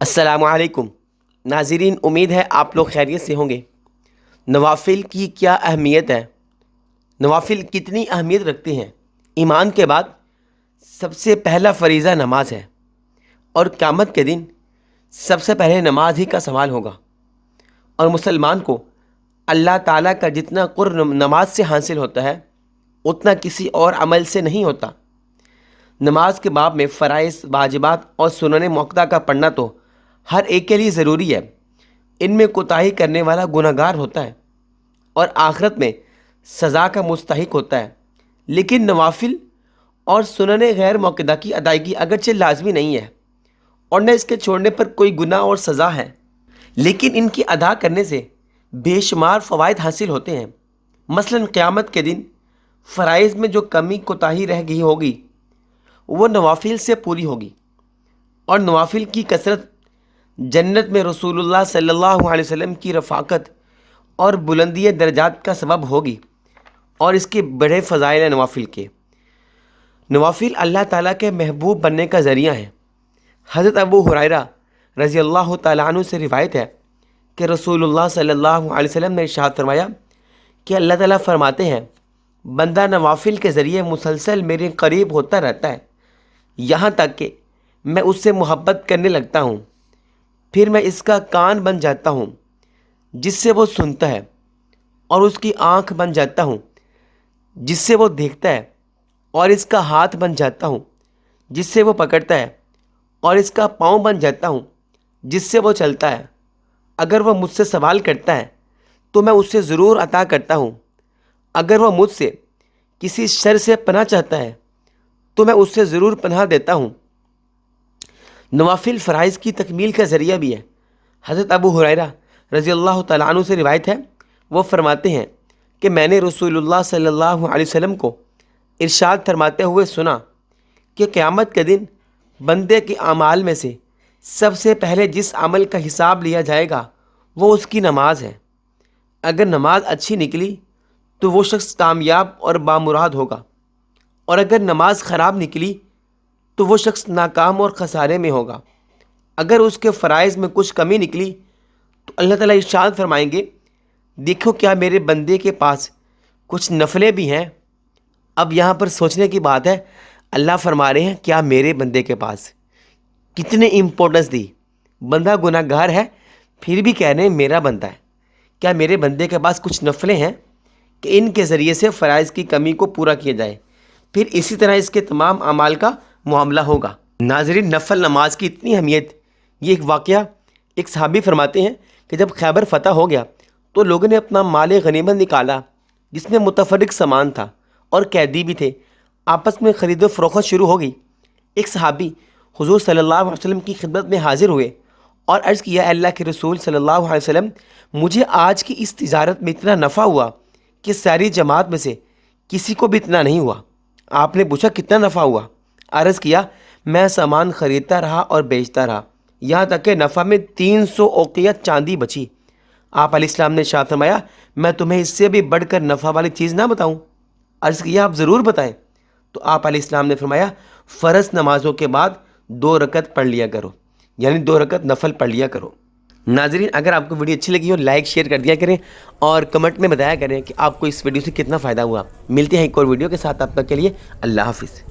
السلام علیکم ناظرین، امید ہے آپ لوگ خیریت سے ہوں گے۔ نوافل کی کیا اہمیت ہے؟ نوافل کتنی اہمیت رکھتے ہیں؟ ایمان کے بعد سب سے پہلا فریضہ نماز ہے، اور قیامت کے دن سب سے پہلے نماز ہی کا سوال ہوگا، اور مسلمان کو اللہ تعالیٰ کا جتنا قرب نماز سے حاصل ہوتا ہے اتنا کسی اور عمل سے نہیں ہوتا۔ نماز کے باب میں فرائض، واجبات اور سنن موقدہ کا پڑھنا تو ہر ایک کے لیے ضروری ہے۔ ان میں کوتاہی کرنے والا گنہگار ہوتا ہے اور آخرت میں سزا کا مستحق ہوتا ہے۔ لیکن نوافل اور سنن غیر موقدہ کی ادائیگی اگرچہ لازمی نہیں ہے، اور نہ اس کے چھوڑنے پر کوئی گناہ اور سزا ہے، لیکن ان کی ادا کرنے سے بے شمار فوائد حاصل ہوتے ہیں۔ مثلاً قیامت کے دن فرائض میں جو کمی کوتاہی رہ گئی ہوگی وہ نوافل سے پوری ہوگی، اور نوافل کی کثرت جنت میں رسول اللہ صلی اللہ علیہ وسلم کی رفاقت اور بلندی درجات کا سبب ہوگی، اور اس کے بڑے فضائل ہیں نوافل کے۔ نوافل اللہ تعالیٰ کے محبوب بننے کا ذریعہ ہیں۔ حضرت ابو ہریرہ رضی اللہ تعالیٰ عنہ سے روایت ہے کہ رسول اللہ صلی اللہ علیہ وسلم نے ارشاد فرمایا کہ اللہ تعالیٰ فرماتے ہیں، بندہ نوافل کے ذریعے مسلسل میرے قریب ہوتا رہتا ہے، یہاں تک کہ میں اس سے محبت کرنے لگتا ہوں، پھر میں اس کا کان بن جاتا ہوں جس سے وہ سنتا ہے، اور اس کی آنکھ بن جاتا ہوں جس سے وہ دیکھتا ہے، اور اس کا ہاتھ بن جاتا ہوں جس سے وہ پکڑتا ہے، اور اس کا پاؤں بن جاتا ہوں جس سے وہ چلتا ہے۔ اگر وہ مجھ سے سوال کرتا ہے تو میں اسے ضرور عطا کرتا ہوں، اگر وہ مجھ سے کسی شر سے پناہ چاہتا ہے تو میں اس سے ضرور پناہ دیتا ہوں۔ نوافل فرائض کی تکمیل کا ذریعہ بھی ہے۔ حضرت ابو ہریرہ رضی اللہ تعالیٰ عنہ سے روایت ہے، وہ فرماتے ہیں کہ میں نے رسول اللہ صلی اللہ علیہ وسلم کو ارشاد فرماتے ہوئے سنا کہ قیامت کے دن بندے کے اعمال میں سے سب سے پہلے جس عمل کا حساب لیا جائے گا وہ اس کی نماز ہے۔ اگر نماز اچھی نکلی تو وہ شخص کامیاب اور بامراد ہوگا، اور اگر نماز خراب نکلی تو وہ شخص ناکام اور خسارے میں ہوگا۔ اگر اس کے فرائض میں کچھ کمی نکلی تو اللہ تعالیٰ ارشاد فرمائیں گے، دیکھو کیا میرے بندے کے پاس کچھ نفلیں بھی ہیں۔ اب یہاں پر سوچنے کی بات ہے، اللہ فرما رہے ہیں کیا میرے بندے کے پاس، کتنے امپورٹنس دی۔ بندہ گناہ گار ہے پھر بھی کہہ رہے ہیں میرا بندہ ہے، کیا میرے بندے کے پاس کچھ نفلیں ہیں کہ ان کے ذریعے سے فرائض کی کمی کو پورا کیا جائے، پھر اسی طرح اس کے تمام اعمال کا معاملہ ہوگا۔ ناظرین، نفل نماز کی اتنی اہمیت، یہ ایک واقعہ ایک صحابی فرماتے ہیں کہ جب خیبر فتح ہو گیا تو لوگوں نے اپنا مال غنیمت نکالا جس میں متفرق سامان تھا اور قیدی بھی تھے۔ آپس میں خرید و فروخت شروع ہو گئی۔ ایک صحابی حضور صلی اللہ علیہ وسلم کی خدمت میں حاضر ہوئے اور عرض کیا، اے اللہ کے رسول صلی اللہ علیہ وسلم، مجھے آج کی اس تجارت میں اتنا نفع ہوا کہ ساری جماعت میں سے کسی کو بھی اتنا نہیں ہوا۔ آپ نے پوچھا کتنا نفع ہوا؟ عرض کیا، میں سامان خریدتا رہا اور بیچتا رہا، یہاں تک کہ نفع میں 300 اوقیت چاندی بچی۔ آپ علیہ السلام نے ارشاد فرمایا، میں تمہیں اس سے بھی بڑھ کر نفع والی چیز نہ بتاؤں؟ عرض کیا، آپ ضرور بتائیں۔ تو آپ علیہ السلام نے فرمایا، فرض نمازوں کے بعد 2 رکعت پڑھ لیا کرو، یعنی 2 رکعت نفل پڑھ لیا کرو۔ ناظرین، اگر آپ کو ویڈیو اچھی لگی ہو لائک شیئر کر دیا کریں، اور کمنٹ میں بتایا کریں کہ آپ کو اس ویڈیو سے کتنا فائدہ ہوا۔ ملتے ہیں ایک اور ویڈیو کے ساتھ، تب تک کے لیے اللہ حافظ۔